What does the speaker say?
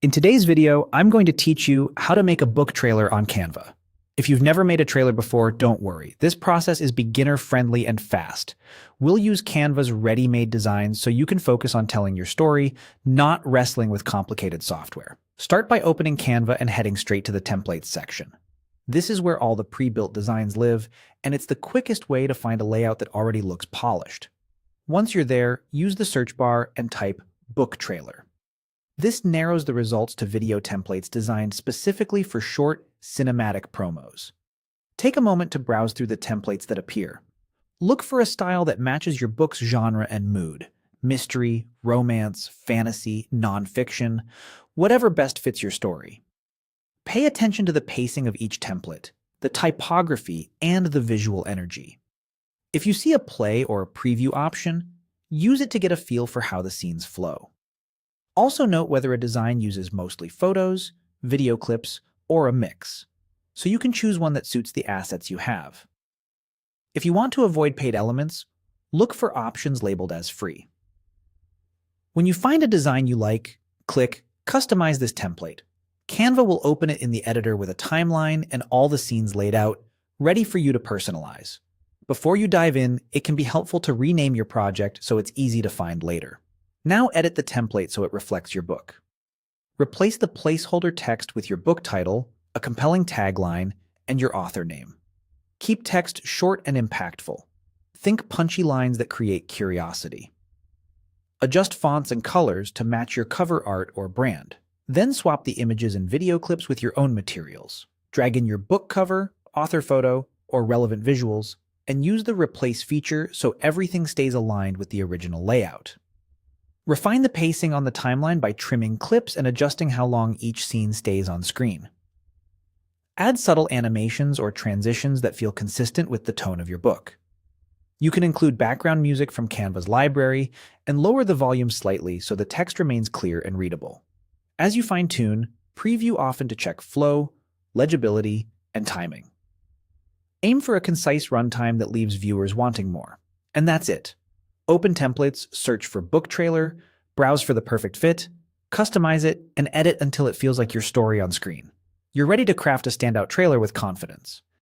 In today's video, I'm going to teach you how to make a book trailer on Canva. If you've never made a trailer before, don't worry. This process is beginner-friendly and fast. We'll use Canva's ready-made designs so you can focus on telling your story, not wrestling with complicated software. Start by opening Canva and heading straight to the Templates section. This is where all the pre-built designs live, and it's the quickest way to find a layout that already looks polished. Once you're there, use the search bar and type book trailer. This narrows the results to video templates designed specifically for short, cinematic promos. Take a moment to browse through the templates that appear. Look for a style that matches your book's genre and mood: mystery, romance, fantasy, nonfiction, whatever best fits your story. Pay attention to the pacing of each template, the typography, and the visual energy. If you see a play or a preview option, use it to get a feel for how the scenes flow. Also note whether a design uses mostly photos, video clips, or a mix, so you can choose one that suits the assets you have. If you want to avoid paid elements, look for options labeled as free. When you find a design you like, click Customize this template. Canva will open it in the editor with a timeline and all the scenes laid out, ready for you to personalize. Before you dive in, it can be helpful to rename your project so it's easy to find later. Now edit the template so it reflects your book. Replace the placeholder text with your book title, a compelling tagline, and your author name. Keep text short and impactful. Think punchy lines that create curiosity. Adjust fonts and colors to match your cover art or brand. Then swap the images and video clips with your own materials. Drag in your book cover, author photo, or relevant visuals, and use the Replace feature so everything stays aligned with the original layout. Refine the pacing on the timeline by trimming clips and adjusting how long each scene stays on screen. Add subtle animations or transitions that feel consistent with the tone of your book. You can include background music from Canva's library and lower the volume slightly so the text remains clear and readable. As you fine-tune, preview often to check flow, legibility, and timing. Aim for a concise runtime that leaves viewers wanting more. And that's it. Open templates, search for book trailer, browse for the perfect fit, customize it, and edit until it feels like your story on screen. You're ready to craft a standout trailer with confidence.